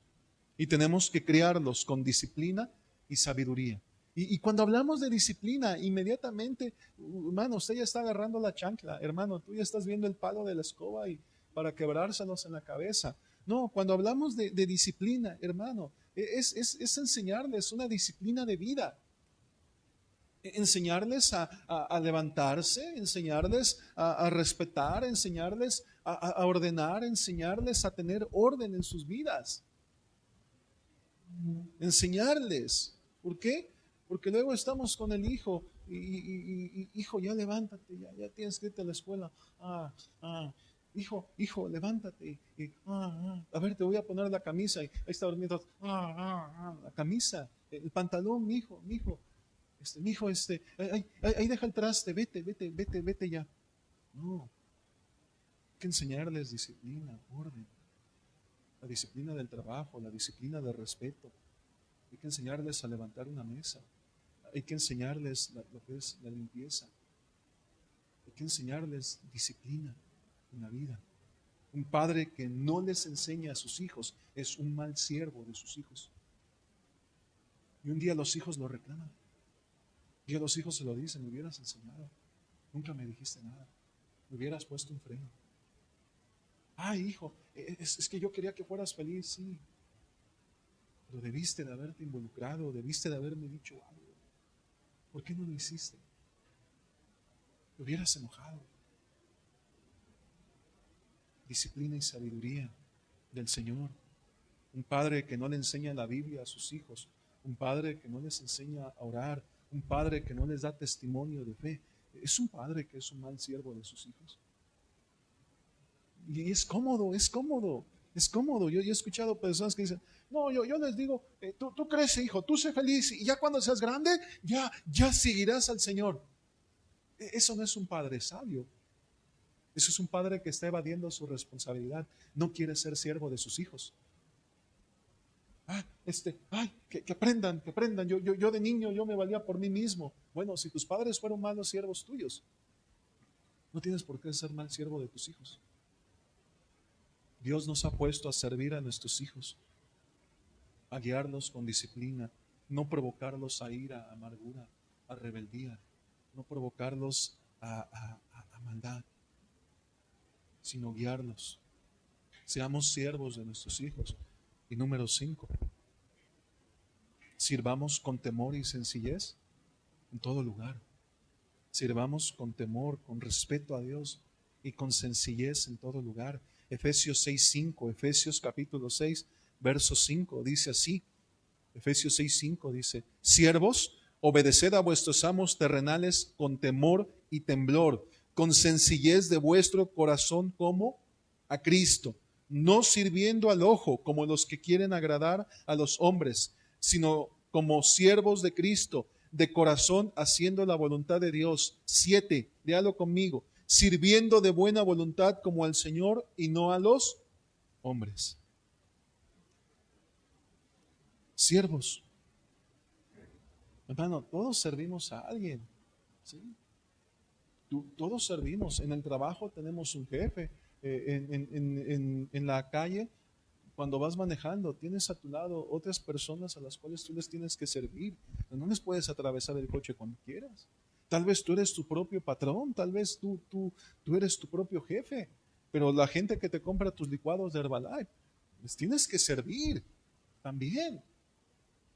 y tenemos que criarlos con disciplina y sabiduría. Y cuando hablamos de disciplina, inmediatamente, hermano, usted ya está agarrando la chancla, hermano, tú ya estás viendo el palo de la escoba y para quebrárselos en la cabeza. No, cuando hablamos de disciplina, hermano, es enseñarles una disciplina de vida. Enseñarles a levantarse, enseñarles a respetar, enseñarles a ordenar, enseñarles a tener orden en sus vidas. Enseñarles. ¿Por qué? Porque luego estamos con el hijo y hijo, ya levántate, ya tienes que irte a la escuela. Hijo, levántate. A ver, te voy a poner la camisa. Y ahí está dormido. La camisa, el pantalón, mi hijo. Mi hijo, ahí deja el traste, vete ya. No, hay que enseñarles disciplina, orden, la disciplina del trabajo, la disciplina del respeto. Hay que enseñarles a levantar una mesa. Hay que enseñarles lo que es la limpieza. Hay que enseñarles disciplina en la vida. Un padre que no les enseña a sus hijos es un mal siervo de sus hijos. Y un día los hijos lo reclaman. Un día los hijos se lo dicen: me hubieras enseñado. Nunca me dijiste nada. Me hubieras puesto un freno. Ay, hijo, es que yo quería que fueras feliz, sí. Pero debiste de haberte involucrado, debiste de haberme dicho algo. ¿Por qué no lo hiciste? Te hubieras enojado. Disciplina y sabiduría del Señor. Un padre que no le enseña la Biblia a sus hijos, un padre que no les enseña a orar, un padre que no les da testimonio de fe, es un padre que es un mal siervo de sus hijos. Y es cómodo. Yo he escuchado personas que dicen: no, yo les digo, tú crece, hijo, tú sé feliz, y ya cuando seas grande, ya seguirás al Señor. Eso no es un padre sabio. Eso es un padre que está evadiendo su responsabilidad. No quiere ser siervo de sus hijos. Que aprendan. Yo de niño, yo me valía por mí mismo. Bueno, si tus padres fueron malos siervos tuyos, no tienes por qué ser mal siervo de tus hijos. Dios nos ha puesto a servir a nuestros hijos, a guiarlos con disciplina, no provocarlos a ira, a amargura, a rebeldía, no provocarlos a maldad, sino guiarlos. Seamos siervos de nuestros hijos. Y número 5, sirvamos con temor y sencillez en todo lugar. Sirvamos con temor, con respeto a Dios y con sencillez en todo lugar. Efesios 6:5, Efesios capítulo 6, verso 5, dice así. Efesios 6:5 dice: siervos, obedeced a vuestros amos terrenales con temor y temblor, con sencillez de vuestro corazón como a Cristo, no sirviendo al ojo como los que quieren agradar a los hombres, sino como siervos de Cristo, de corazón haciendo la voluntad de Dios. 7, léalo conmigo: sirviendo de buena voluntad como al Señor y no a los hombres. Siervos. Hermano, todos servimos a alguien. ¿Sí? Todos servimos. En el trabajo tenemos un jefe, en la calle, cuando vas manejando, tienes a tu lado otras personas a las cuales tú les tienes que servir. No les puedes atravesar el coche cuando quieras. Tal vez tú eres tu propio patrón, tal vez tú eres tu propio jefe, pero la gente que te compra tus licuados de Herbalife, les tienes que servir también.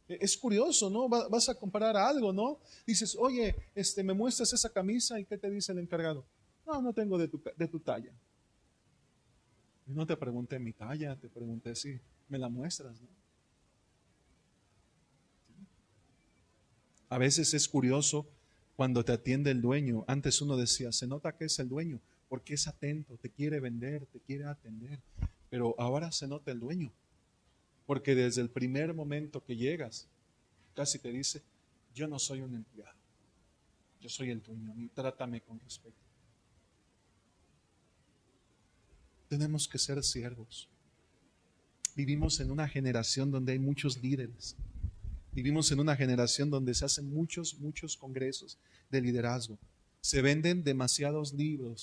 Es curioso, ¿no? Vas a comprar algo, ¿no? Dices, oye, me muestras esa camisa y ¿qué te dice el encargado? No, no tengo de tu talla. Yo no te pregunté mi talla, te pregunté si me la muestras, ¿no? A veces es curioso cuando te atiende el dueño. Antes uno decía, se nota que es el dueño, porque es atento, te quiere vender, te quiere atender. Pero ahora se nota el dueño, porque desde el primer momento que llegas, casi te dice, yo no soy un empleado, yo soy el dueño, y trátame con respeto. Tenemos que ser siervos. Vivimos en una generación donde hay muchos líderes. Vivimos en una generación donde se hacen muchos congresos de liderazgo. Se venden demasiados libros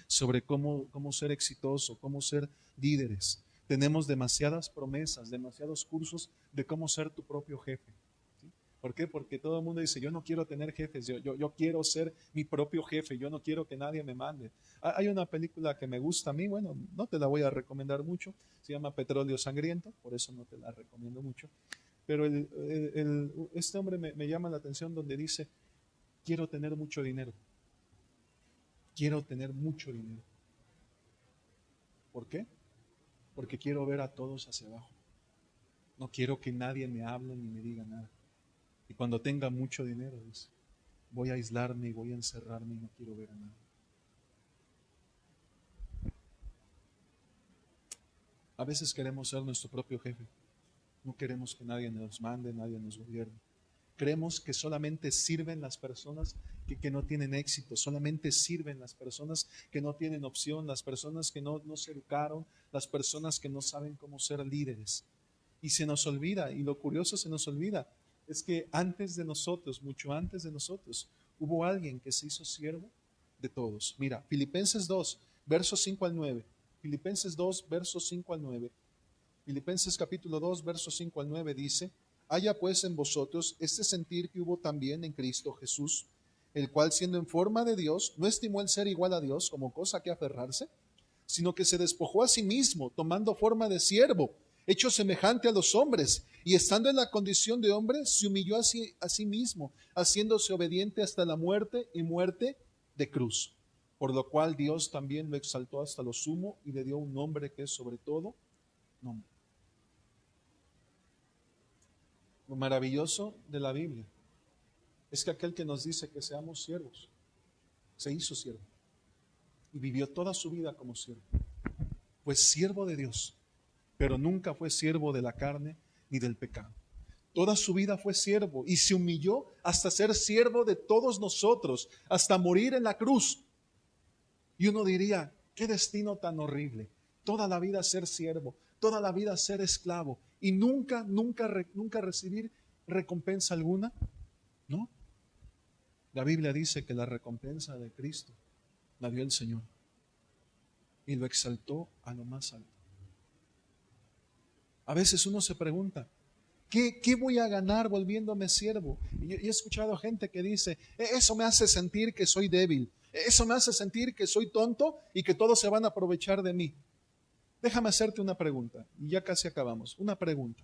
sobre cómo ser exitoso, cómo ser líderes. Tenemos demasiadas promesas, demasiados cursos de cómo ser tu propio jefe. ¿Sí? ¿Por qué? Porque todo el mundo dice, yo no quiero tener jefes, yo quiero ser mi propio jefe, yo no quiero que nadie me mande. Hay una película que me gusta a mí, bueno, no te la voy a recomendar mucho, se llama Petróleo Sangriento, por eso no te la recomiendo mucho. Pero este hombre me llama la atención donde dice, quiero tener mucho dinero. Quiero tener mucho dinero. ¿Por qué? Porque quiero ver a todos hacia abajo. No quiero que nadie me hable ni me diga nada. Y cuando tenga mucho dinero, dice, voy a aislarme y voy a encerrarme y no quiero ver a nadie. A veces queremos ser nuestro propio jefe. No queremos que nadie nos mande, nadie nos gobierne. Creemos que solamente sirven las personas que no tienen éxito, solamente sirven las personas que no tienen opción, las personas que no se educaron, las personas que no saben cómo ser líderes. Y se nos olvida, y lo curioso se nos olvida, es que antes de nosotros, mucho antes de nosotros, hubo alguien que se hizo siervo de todos. Mira, Filipenses 2, versos 5 al 9. Filipenses 2, versos 5 al 9. Filipenses capítulo 2, versos 5 al 9 dice, haya pues en vosotros este sentir que hubo también en Cristo Jesús, el cual siendo en forma de Dios, no estimó el ser igual a Dios como cosa que aferrarse, sino que se despojó a sí mismo, tomando forma de siervo, hecho semejante a los hombres, y estando en la condición de hombre, se humilló a sí mismo, haciéndose obediente hasta la muerte y muerte de cruz. Por lo cual Dios también lo exaltó hasta lo sumo y le dio un nombre que es sobre todo nombre. Lo maravilloso de la Biblia es que aquel que nos dice que seamos siervos, se hizo siervo y vivió toda su vida como siervo. Fue siervo de Dios, pero nunca fue siervo de la carne ni del pecado. Toda su vida fue siervo y se humilló hasta ser siervo de todos nosotros, hasta morir en la cruz. Y uno diría, qué destino tan horrible. Toda la vida ser siervo, toda la vida ser esclavo y nunca recibir recompensa alguna. ¿No? La Biblia dice que la recompensa de Cristo la dio el Señor y lo exaltó a lo más alto. A veces uno se pregunta, ¿qué voy a ganar volviéndome siervo? Y he escuchado gente que dice, eso me hace sentir que soy débil, eso me hace sentir que soy tonto y que todos se van a aprovechar de mí. Déjame hacerte una pregunta, y ya casi acabamos. Una pregunta.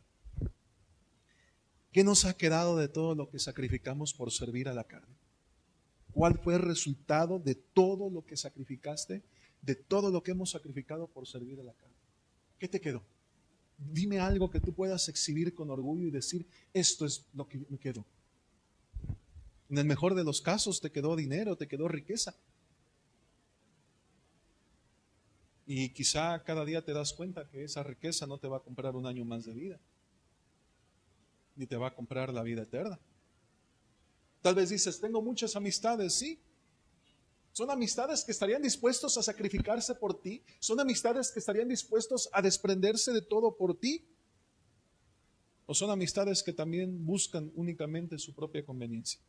¿Qué nos ha quedado de todo lo que sacrificamos por servir a la carne? ¿Cuál fue el resultado de todo lo que sacrificaste, de todo lo que hemos sacrificado por servir a la carne? ¿Qué te quedó? Dime algo que tú puedas exhibir con orgullo y decir, esto es lo que me quedó. En el mejor de los casos te quedó dinero, te quedó riqueza. Y quizá cada día te das cuenta que esa riqueza no te va a comprar un año más de vida, ni te va a comprar la vida eterna. Tal vez dices, tengo muchas amistades, sí. Son amistades que estarían dispuestos a sacrificarse por ti. Son amistades que estarían dispuestos a desprenderse de todo por ti. O son amistades que también buscan únicamente su propia conveniencia.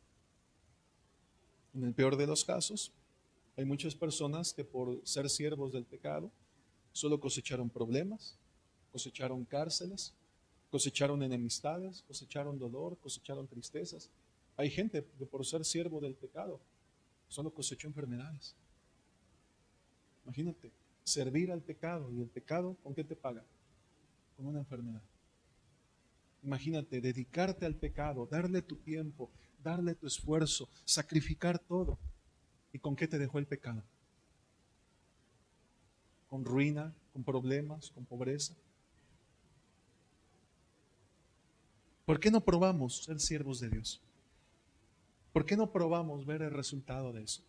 En el peor de los casos, hay muchas personas que por ser siervos del pecado Solo cosecharon problemas, cosecharon cárceles, cosecharon enemistades, cosecharon dolor, cosecharon tristezas. Hay gente que por ser siervo del pecado solo cosechó enfermedades. Imagínate, servir al pecado, y el pecado, ¿con qué te paga? Con una enfermedad. Imagínate, dedicarte al pecado, darle tu tiempo, darle tu esfuerzo, sacrificar todo. ¿Y con qué te dejó el pecado? Con ruina, con problemas, con pobreza. ¿Por qué no probamos ser siervos de Dios? ¿Por qué no probamos ver el resultado de eso?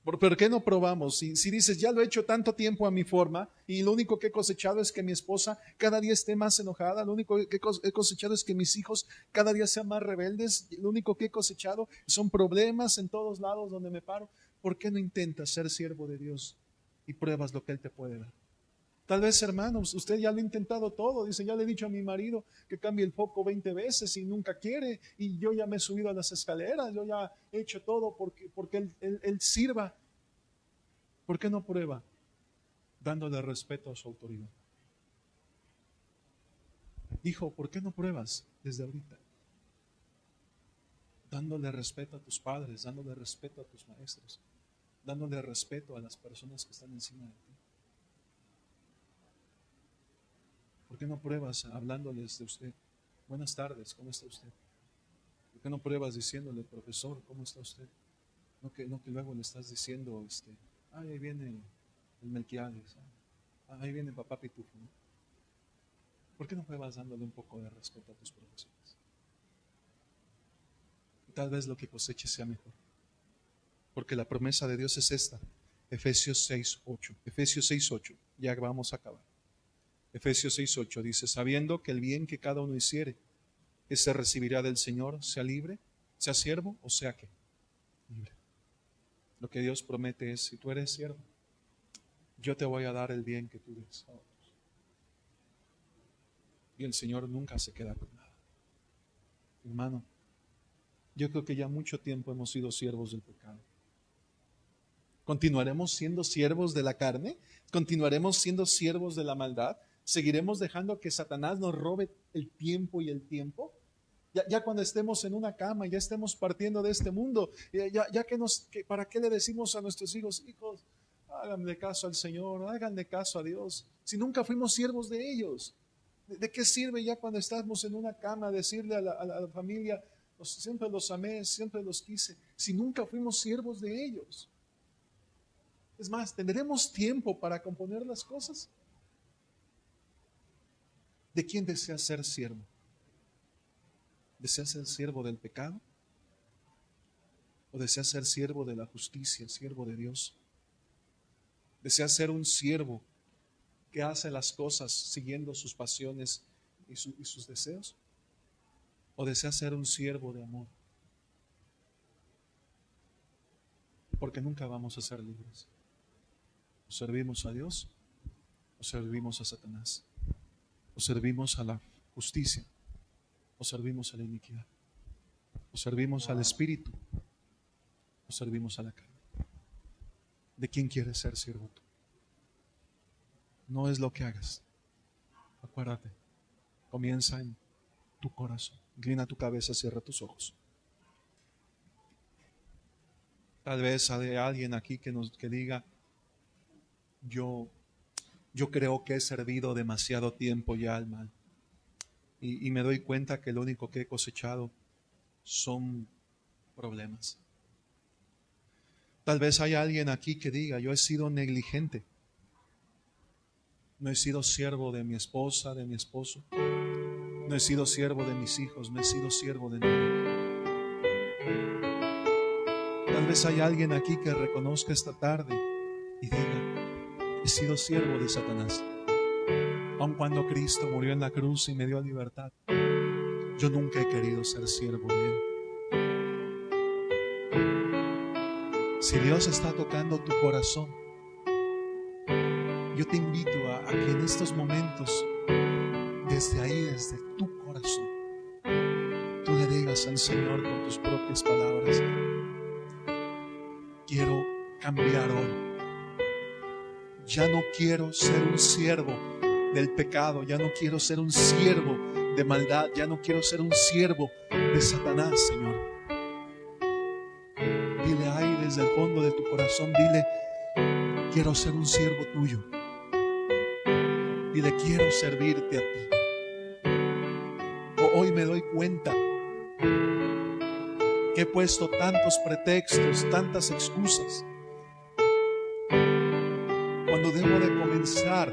¿Por qué no probamos? Si dices, ya lo he hecho tanto tiempo a mi forma y lo único que he cosechado es que mi esposa cada día esté más enojada, lo único que he cosechado es que mis hijos cada día sean más rebeldes, lo único que he cosechado son problemas en todos lados donde me paro. ¿Por qué no intentas ser siervo de Dios y pruebas lo que Él te puede dar? Tal vez, hermanos, usted ya lo ha intentado todo. Dice, ya le he dicho a mi marido que cambie el foco 20 veces y nunca quiere. Y yo ya me he subido a las escaleras, yo ya he hecho todo porque él sirva. ¿Por qué no prueba? Dándole respeto a su autoridad. Hijo, ¿por qué no pruebas desde ahorita? Dándole respeto a tus padres, dándole respeto a tus maestros, dándole respeto a las personas que están encima de ti. ¿Por qué no pruebas hablándoles de usted? Buenas tardes, ¿cómo está usted? ¿Por qué no pruebas diciéndole, profesor, ¿cómo está usted? No que luego le estás diciendo, ahí viene el Melquiades, ahí viene papá Pitufo, ¿no? ¿Por qué no pruebas dándole un poco de respeto a tus profesores? Y tal vez lo que coseches sea mejor. Porque la promesa de Dios es esta. Efesios 6:8. Efesios 6:8. Ya vamos a acabar. Efesios 6:8 dice, sabiendo que el bien que cada uno hiciere, ese recibirá del Señor, sea libre, sea siervo o sea que libre. Lo que Dios promete es, si tú eres siervo, yo te voy a dar el bien que tú des a otros. Y el Señor nunca se queda con nada. Hermano, yo creo que ya mucho tiempo hemos sido siervos del pecado. ¿Continuaremos siendo siervos de la carne? ¿Continuaremos siendo siervos de la maldad? ¿Seguiremos dejando que Satanás nos robe el tiempo y el tiempo? Ya cuando estemos en una cama, ya estemos partiendo de este mundo, ¿para qué le decimos a nuestros hijos, háganle caso al Señor, háganle caso a Dios, si nunca fuimos siervos de ellos? ¿De qué sirve ya cuando estamos en una cama decirle a la familia, siempre los amé, siempre los quise, si nunca fuimos siervos de ellos? Es más, ¿tendremos tiempo para componer las cosas? ¿De quién deseas ser siervo? ¿Deseas ser siervo del pecado? ¿O deseas ser siervo de la justicia, siervo de Dios? ¿Deseas ser un siervo que hace las cosas siguiendo sus pasiones y sus deseos? ¿O deseas ser un siervo de amor? Porque nunca vamos a ser libres. ¿O servimos a Dios o servimos a Satanás? ¿O servimos a la justicia o servimos a la iniquidad? ¿O servimos al Espíritu o servimos a la carne? ¿De quién quieres ser siervo tú? No es lo que hagas. Acuérdate, comienza en tu corazón. Inclina tu cabeza, cierra tus ojos. Tal vez hay alguien aquí que diga, yo creo que he servido demasiado tiempo ya al mal. Y me doy cuenta que lo único que he cosechado son problemas. Tal vez haya alguien aquí que diga, yo he sido negligente. No he sido siervo de mi esposa, de mi esposo. No he sido siervo de mis hijos, no he sido siervo de nadie. Tal vez hay alguien aquí que reconozca esta tarde y diga, he sido siervo de Satanás. Aun cuando Cristo murió en la cruz y me dio libertad, yo nunca he querido ser siervo de Él. Si Dios está tocando tu corazón, yo te invito a que en estos momentos, desde ahí, desde tu corazón, tú le digas al Señor con tus propias palabras, quiero cambiar hoy. ya no quiero ser un siervo del pecado, ya no quiero ser un siervo de maldad, ya no quiero ser un siervo de Satanás, Señor. Dile ahí desde el fondo de tu corazón, dile, quiero ser un siervo tuyo. Dile, quiero servirte a ti. Hoy me doy cuenta que he puesto tantos pretextos, tantas excusas, cuando debo de comenzar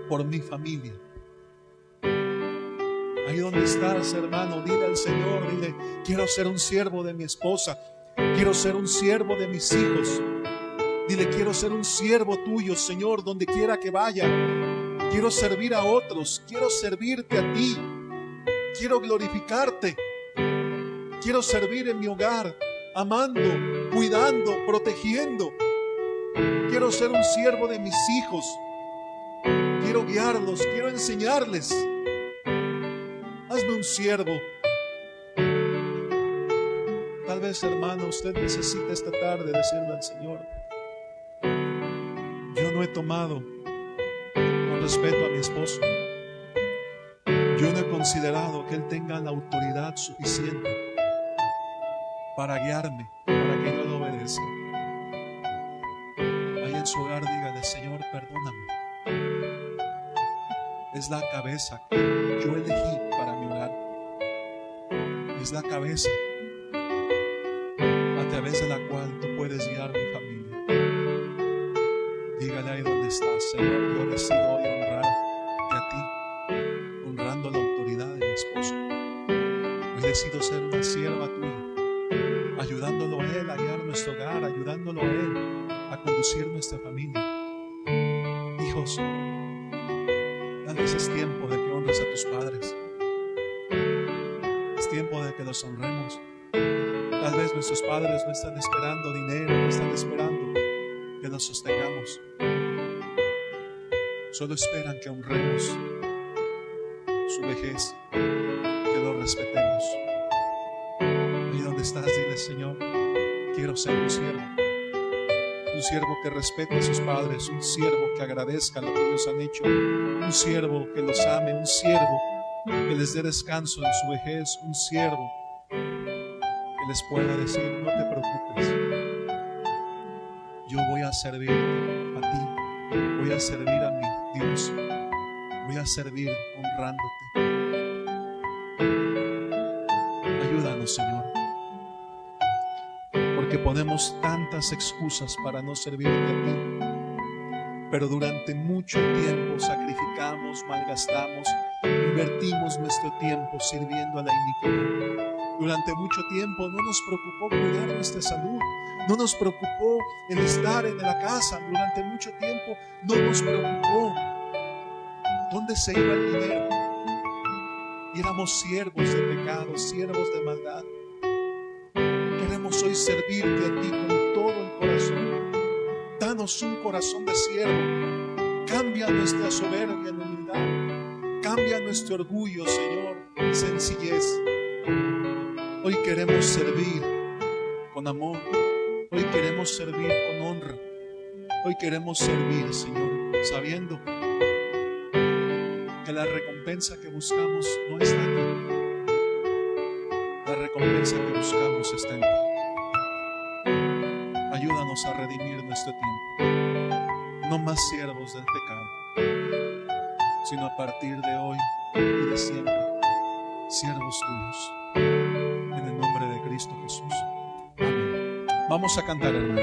por mi familia. Ahí donde estás, hermano, dile al Señor, dile, quiero ser un siervo de mi esposa, quiero ser un siervo de mis hijos. Dile, quiero ser un siervo tuyo, Señor, donde quiera que vaya. Quiero servir a otros, quiero servirte a ti, quiero glorificarte. Quiero servir en mi hogar, amando, cuidando, protegiendo. Quiero ser un siervo de mis hijos. Quiero guiarlos, quiero enseñarles. Hazme un siervo. Tal vez, hermano, usted necesita esta tarde decirle al Señor, yo no he tomado con respeto a mi esposo. Yo no he considerado que Él tenga la autoridad suficiente para guiarme, para que yo lo obedezca. Ahí en su hogar dígale, Señor, perdóname. Es la cabeza que yo elegí para mi hogar. Es la cabeza a través de la cual tú puedes guiar mi familia. Dígale ahí donde estás, Señor, yo decido hoy honrarte a ti, honrando la autoridad de mi esposo. Hoy decido ser una sierva tuya, ayudándolo a Él a guiar nuestro hogar, ayudándolo a Él a conducir nuestra familia. Hijos, tal vez es tiempo de que honres a tus padres. Es tiempo de que los honremos. Tal vez nuestros padres no están esperando dinero, no están esperando que los sostengamos. Solo esperan que honremos su vejez, que los respetemos. Ahí donde estás, dile, Señor, quiero ser un siervo que respete a sus padres, un siervo que agradezca lo que ellos han hecho, un siervo que los ame, un siervo que les dé descanso en su vejez, un siervo que les pueda decir, no te preocupes, yo voy a servirte a ti, voy a servir a mi Dios, voy a servir honrándote. Ayúdanos, Señor, porque ponemos tantas excusas para no servirte a ti, pero durante mucho tiempo sacrificamos, malgastamos, invertimos nuestro tiempo sirviendo a la iniquidad. Durante mucho tiempo no nos preocupó cuidar nuestra salud, no nos preocupó el estar en la casa. Durante mucho tiempo no nos preocupó dónde se iba el dinero. Y éramos siervos de pecado, siervos de maldad. Queremos hoy servirte a ti con todo el corazón. Danos un corazón de siervo. Cambia nuestra soberbia en humildad. Cambia nuestro orgullo, Señor, en sencillez. Hoy queremos servir con amor. Hoy queremos servir con honra. Hoy queremos servir, Señor, sabiendo que la recompensa que buscamos no está en ti. La recompensa que buscamos está en ti. Ayúdanos a redimir nuestro tiempo. No más siervos del pecado, sino a partir de hoy y de siempre, siervos tuyos. En el nombre de Cristo Jesús. Amén. Vamos a cantar, hermanos.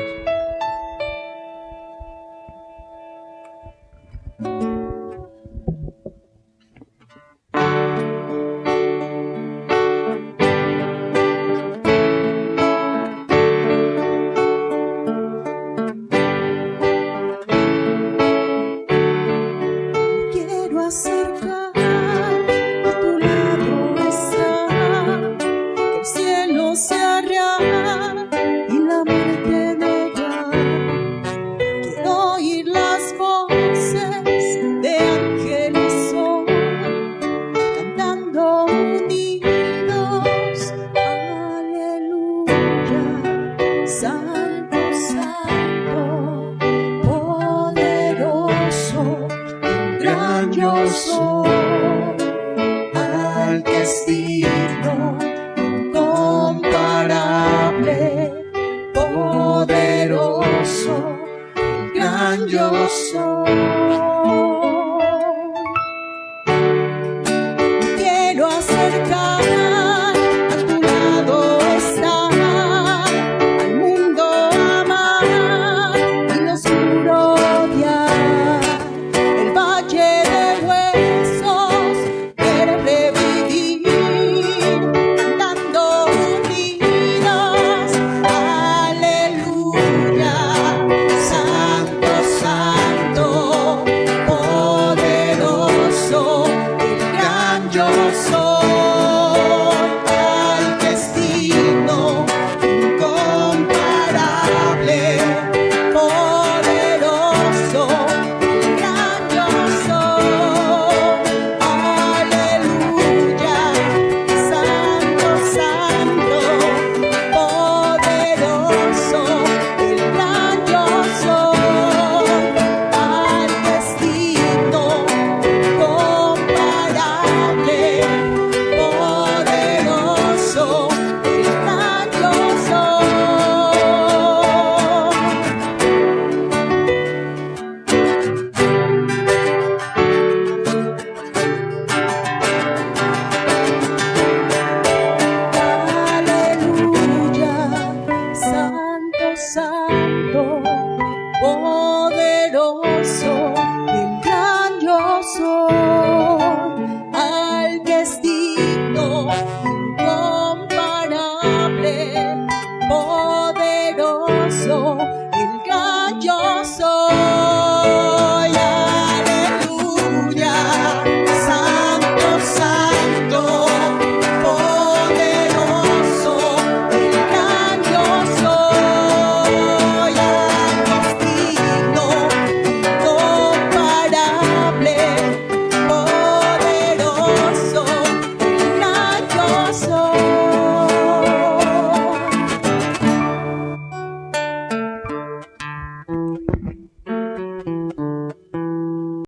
Oír las voces gran yo soy, al que es digno, incomparable, poderoso, el gran yo soy.